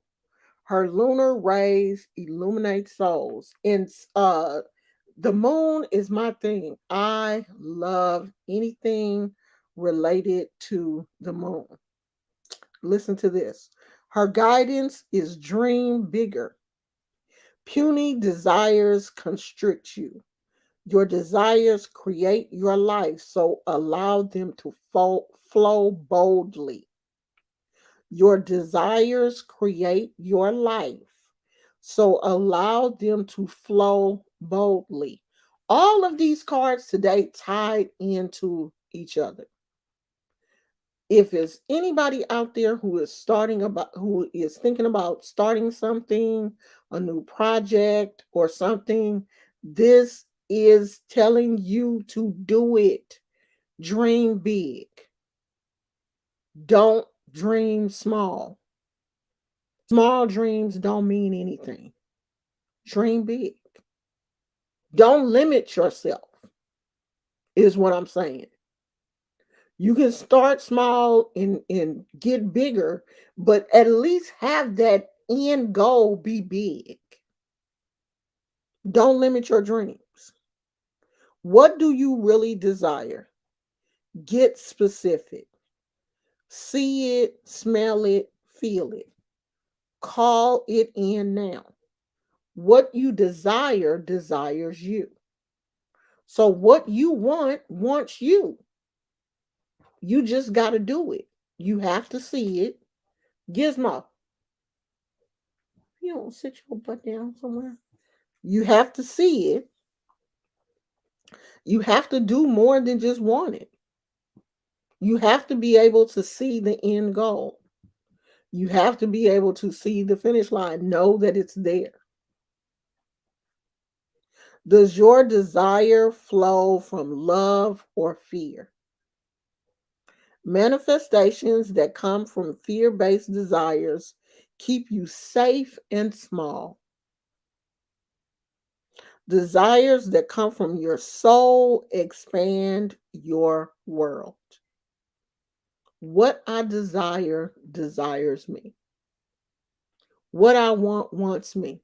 Her lunar rays illuminate souls. And the moon is my thing. I love anything related to the moon. Listen to this. Her guidance is dream bigger. Puny desires constrict you. Your desires create your life, so allow them to flow boldly. Your desires create your life, so allow them to flow boldly. All of these cards today tied into each other. If it's anybody out there who is thinking about starting something, a new project or something, this is telling you to do it. Dream big. Don't dream small. Small dreams don't mean anything. Dream big. Don't limit yourself, is what I'm saying. You can start small and get bigger, but at least have that end goal be big. Don't limit your dreams. What do you really desire? Get specific. See it, smell it, feel it. Call it in now. What you desire desires you. So what you want wants you. You just got to do it. You have to see it. Gizmo, you don't sit your butt down somewhere. You have to see it. You have to do more than just want it. You have to be able to see the end goal. You have to be able to see the finish line, know that it's there. Does your desire flow from love or fear? Manifestations that come from fear based desires keep you safe and small. Desires that come from your soul expand your world. What I desire desires me. What I want wants me.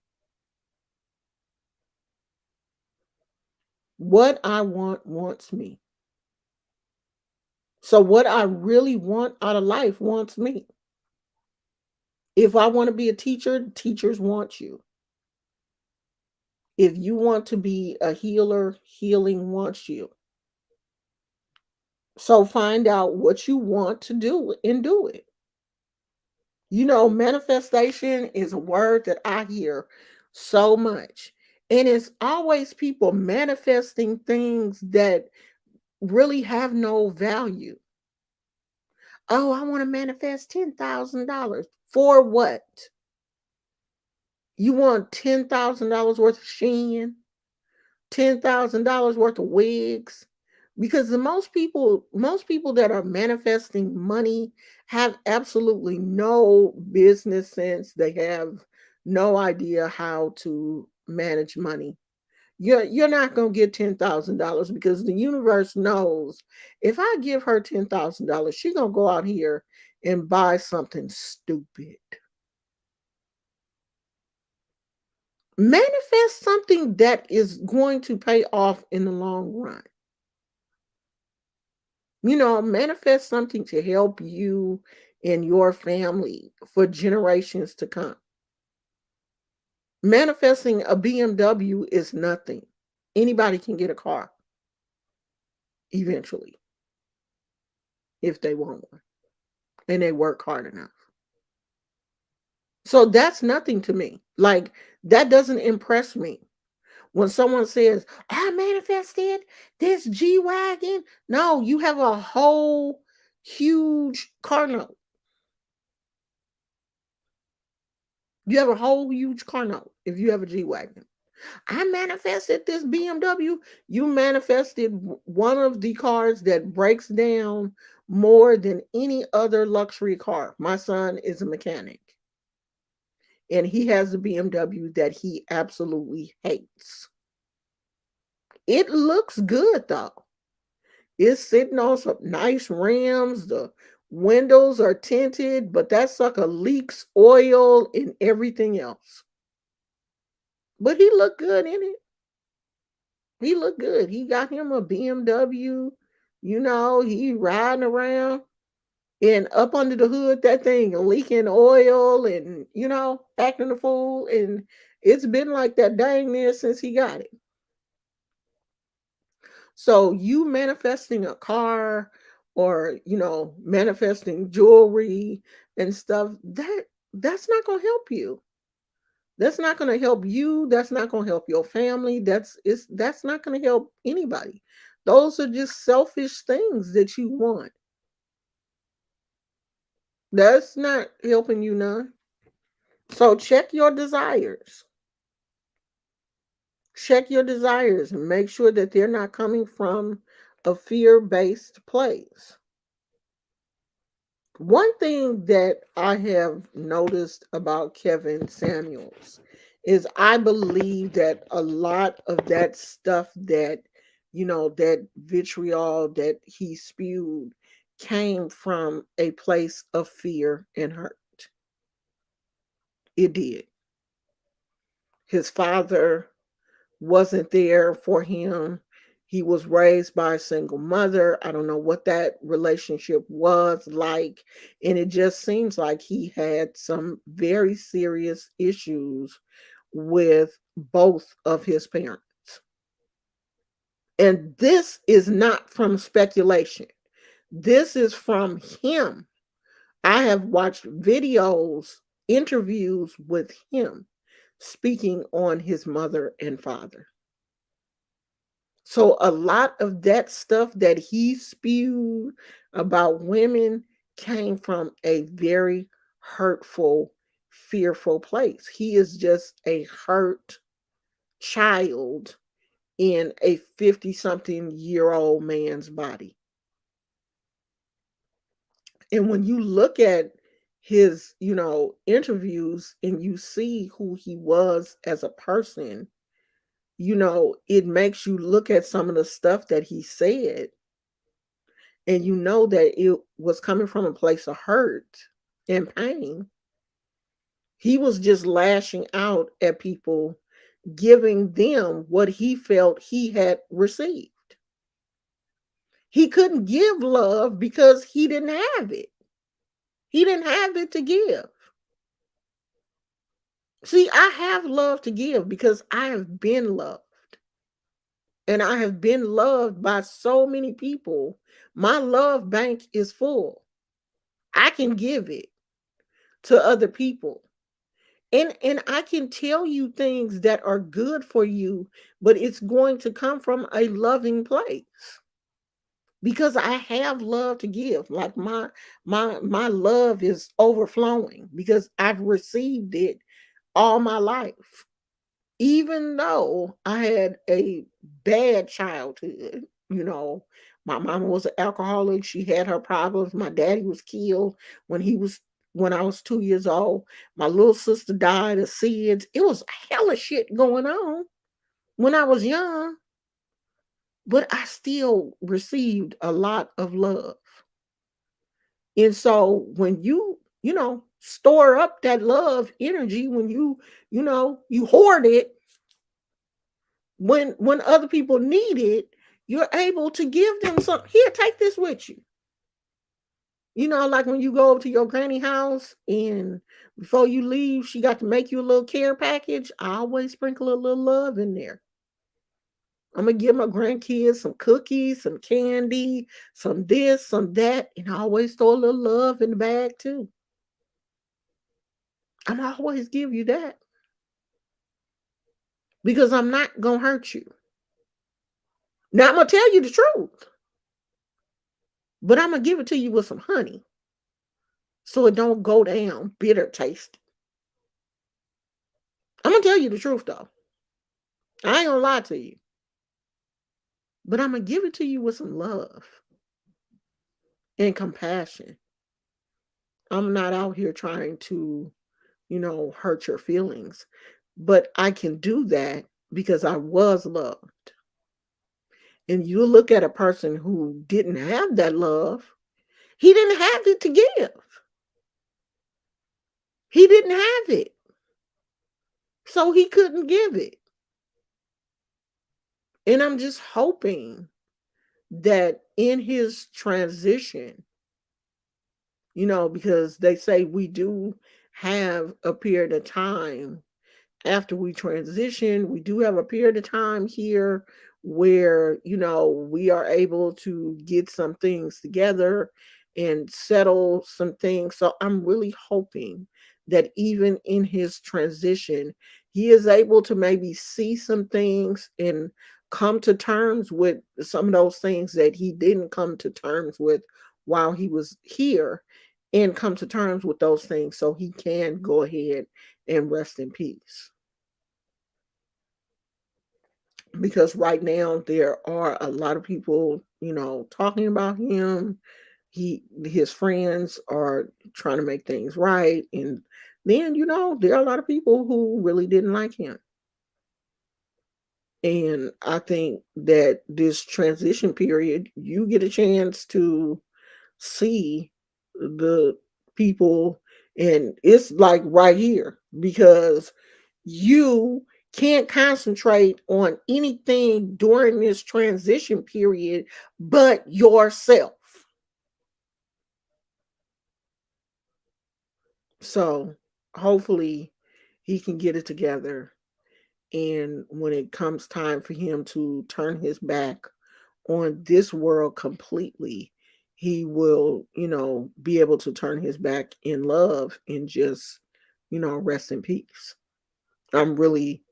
What I want wants me. So, what I really want out of life wants me. If I want to be a teacher, teachers want you. If you want to be a healer, healing wants you. So, find out what you want to do and do it. You know, manifestation is a word that I hear so much. And it's always people manifesting things that really have no value. Oh, I want to manifest $10,000. For what? You want $10,000 worth of Shein, $10,000 worth of wigs? Because most people that are manifesting money have absolutely no business sense. They have no idea how to manage money. You're not gonna get $10,000 because the universe knows if I give her $10,000, she's gonna go out here and buy something stupid. Manifest something that is going to pay off in the long run. Manifest something to help you and your family for generations to come. Manifesting a BMW is nothing. Anybody can get a car eventually if they want one and they work hard enough. So that's nothing to me. Like, that doesn't impress me. When someone says, I manifested this G Wagon, no, you have a whole huge car note. You have a whole huge car note if you have a G Wagon. I manifested this BMW. You manifested one of the cars that breaks down more than any other luxury car. My son is a mechanic and he has a BMW that he absolutely hates. It looks good though. It's sitting on some nice rims. The windows are tinted, but that sucker leaks oil and everything else. But he looked good in it. He looked good. He got him a BMW. He riding around. And up under the hood, that thing leaking oil and, acting a fool. And it's been like that dang near since he got it. So you manifesting a car or, manifesting jewelry and stuff, that's not going to help you. That's not going to help you. That's not going to help your family. That's not going to help anybody. Those are just selfish things that you want. That's not helping you none. So check your desires. Check your desires and make sure that they're not coming from a fear-based place. One thing that I have noticed about Kevin Samuels is I believe that a lot of that stuff that, that vitriol that he spewed came from a place of fear and hurt. It did. His father wasn't there for him. He was raised by a single mother. I don't know what that relationship was like. And it just seems like he had some very serious issues with both of his parents. And this is not from speculation, this is from him. I have watched videos, interviews with him speaking on his mother and father. So a lot of that stuff that he spewed about women came from a very hurtful, fearful place. He is just a hurt child in a 50 something year old man's body. And when you look at his, interviews and you see who he was as a person, it makes you look at some of the stuff that he said and you know that it was coming from a place of hurt and pain. He was just lashing out at people, giving them what he felt he had received. He couldn't give love because he didn't have it. He didn't have it to give. See, I have love to give because I have been loved. And I have been loved by so many people. My love bank is full. I can give it to other people. And I can tell you things that are good for you, but it's going to come from a loving place because I have love to give. Like my love is overflowing because I've received it all my life. Even though I had a bad childhood, my mama was an alcoholic. She had her problems. My daddy was killed when he was when I was 2 years old. My little sister died of SIDS. It was hella shit going on when I was young, but I still received a lot of love. And so when you store up that love energy, when you hoard it, when other people need it, you're able to give them some. Here, take this with you. Like when you go over to your granny house and before you leave, she got to make you a little care package. I always sprinkle a little love in there. I'm gonna give my grandkids some cookies, some candy, some this, some that, and I always throw a little love in the bag too. I'm always give you that because I'm not gonna hurt you. Now I'm gonna tell you the truth, but I'm gonna give it to you with some honey so it don't go down bitter taste. I'm gonna tell you the truth though. I ain't gonna lie to you, but I'm gonna give it to you with some love and compassion. I'm not out here trying to, hurt your feelings, but I can do that because I was loved. And you look at a person who didn't have that love, he didn't have it to give. He didn't have it. So he couldn't give it. And I'm just hoping that in his transition, because they say we do have a period of time after we transition. We do have a period of time here where, we are able to get some things together and settle some things. So I'm really hoping that even in his transition, he is able to maybe see some things and come to terms with some of those things that he didn't come to terms with while he was here, and come to terms with those things so he can go ahead and rest in peace. Because right now there are a lot of people, talking about him. His friends are trying to make things right, and then there are a lot of people who really didn't like him. And I think that this transition period, you get a chance to see the people, and it's like right here, because you can't concentrate on anything during this transition period but yourself. So hopefully he can get it together. And when it comes time for him to turn his back on this world completely, he will, be able to turn his back in love and just, rest in peace. I'm really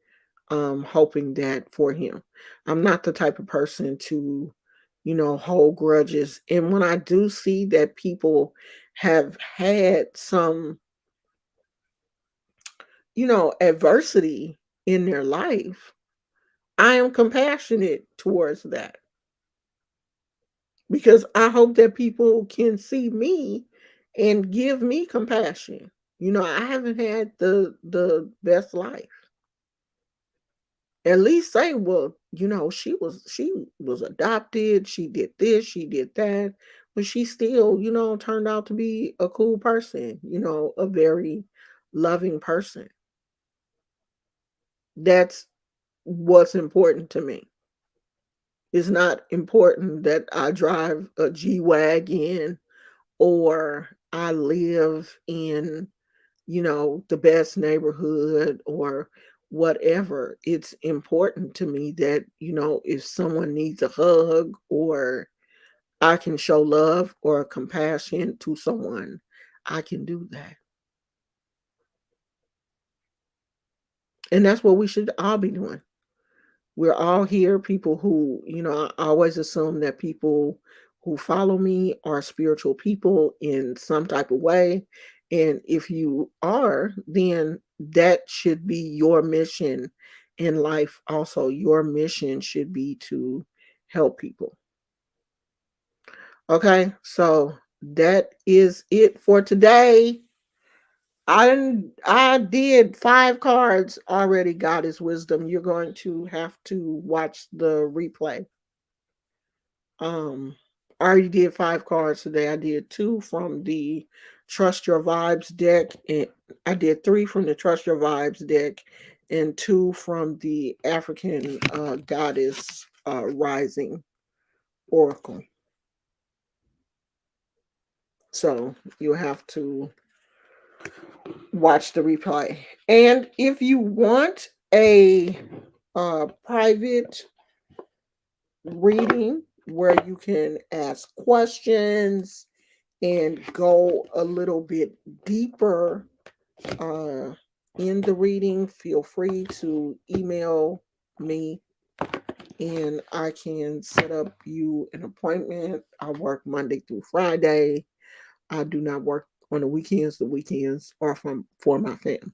hoping that for him. I'm not the type of person to, hold grudges. And when I do see that people have had some, adversity in their life, I am compassionate towards that, because I hope that people can see me and give me compassion. I haven't had the best life. At least say, well, she was adopted, she did this, she did that, but she still, turned out to be a cool person, a very loving person. That's what's important to me. It's not important that I drive a G Wagon or I live in, the best neighborhood or whatever. It's important to me that, if someone needs a hug or I can show love or compassion to someone, I can do that. And that's what we should all be doing. We're all here, people who, I always assume that people who follow me are spiritual people in some type of way. And if you are, then that should be your mission in life. Also, your mission should be to help people. Okay, so that is it for today. I did 5 cards already. God is wisdom. You're going to have to watch the replay. Um, I already did 5 cards today. I did 2 from the Trust Your Vibes deck, and I did 3 from the Trust Your Vibes deck, and 2 from the African Goddess Rising Oracle. So you have to watch the replay. And if you want a private reading where you can ask questions and go a little bit deeper uh, in the reading, feel free to email me and I can set up you an appointment. I work Monday through Friday. I do not work on the weekends. The weekends are for my family.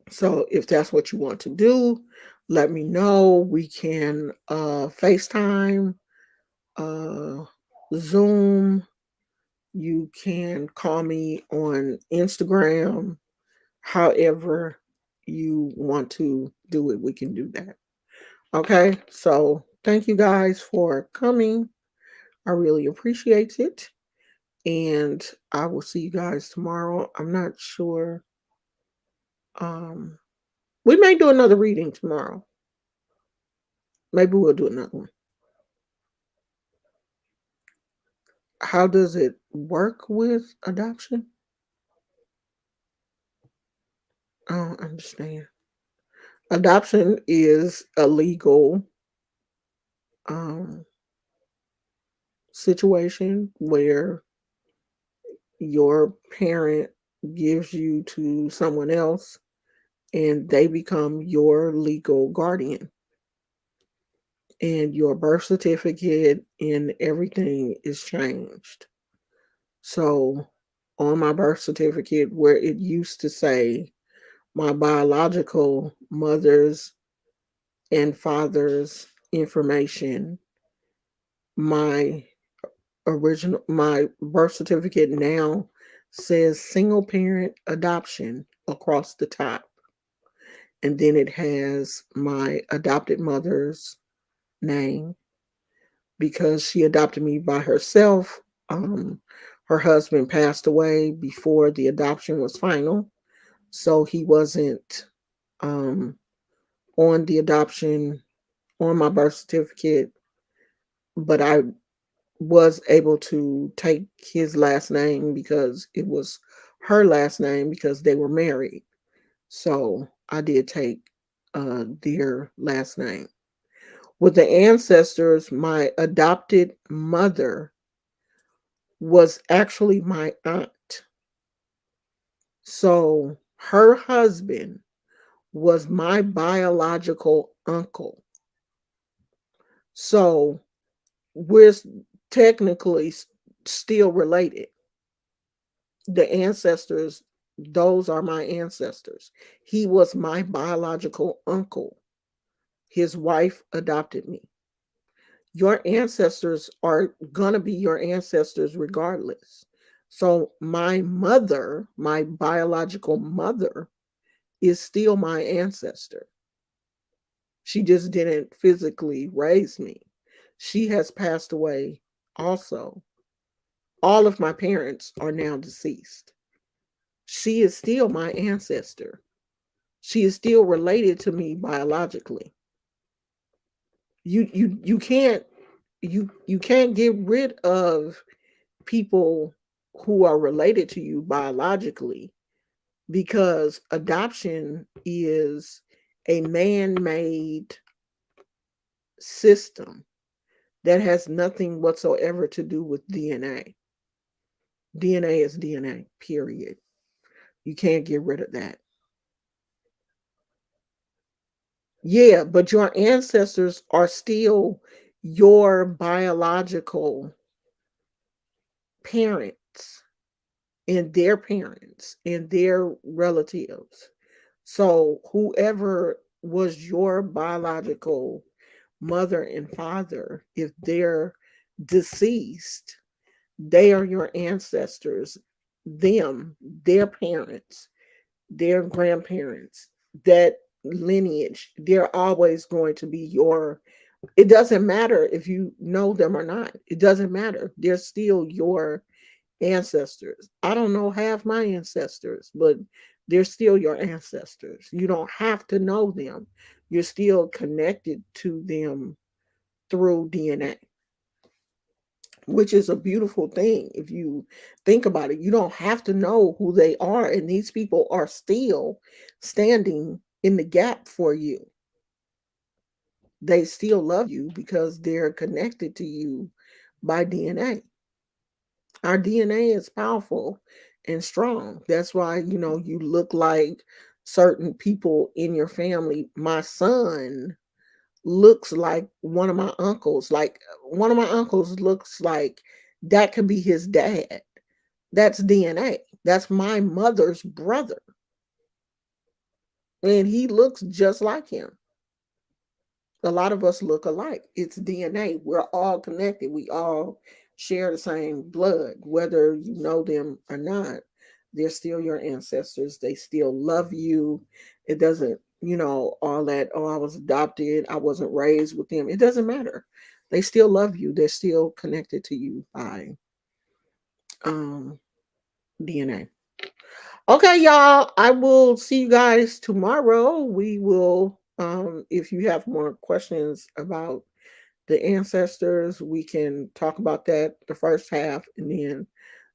So if that's what you want to do, let me know. We can FaceTime, uh, Zoom. You can call me on Instagram. However you want to do it, we can do that. Okay. So thank you guys for coming. I really appreciate it. And I will see you guys tomorrow. I'm not sure. Um, we may do another reading tomorrow. Maybe we'll do another one. How does it work with adoption? I don't understand. Adoption is a legal um, situation where your parent gives you to someone else and they become your legal guardian. And your birth certificate and everything is changed. So, on my birth certificate, where it used to say my biological mother's and father's information, my my birth certificate now says single parent adoption across the top. And then it has my adopted mother's name because she adopted me by herself. Um, Her husband passed away before the adoption was final, so he wasn't um, on the adoption on my birth certificate, but I was able to take his last name because it was her last name because they were married. So I did take their last name. With the ancestors, my adopted mother was actually my aunt. So her husband was my biological uncle. So we're technically still related. The ancestors, those are my ancestors. He was my biological uncle. His wife adopted me. Your ancestors are going to be your ancestors regardless. So my mother, my biological mother, is still my ancestor. She just didn't physically raise me. She has passed away also. All of my parents are now deceased. She is still my ancestor. She is still related to me biologically. You can't you can't get rid of people who are related to you biologically because adoption is a man-made system that has nothing whatsoever to do with DNA. DNA is DNA, period. You can't get rid of that. Yeah, but your ancestors are still your biological parents and their relatives. So whoever was your biological mother and father, if they're deceased, they are your ancestors, them, their parents, their grandparents, that lineage, they're always going to be your, it doesn't matter if you know them or not. It doesn't matter. They're still your ancestors. I don't know half my ancestors, but they're still your ancestors. You don't have to know them. You're still connected to them through DNA, which is a beautiful thing. If you think about it, you don't have to know who they are. And these people are still standing in the gap for you. They still love you because they're connected to you by DNA. Our DNA is powerful and strong. That's why, you look like certain people in your family. My son looks like one of my uncles. Like one of my uncles looks like that could be his dad. That's DNA. That's my mother's brother. And he looks just like him. A lot of us look alike. It's DNA. We're all connected. We all share the same blood, whether you know them or not. They're still your ancestors. They still love you. It doesn't, all that, oh, I was adopted, I wasn't raised with them. It doesn't matter. They still love you. They're still connected to you by um, DNA. Okay, y'all. I will see you guys tomorrow. We will, if you have more questions about the ancestors, we can talk about that the first half, and then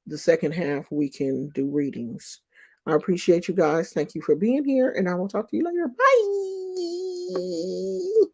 the second half we can do readings. I appreciate you guys. Thank you for being here, and I will talk to you later. Bye.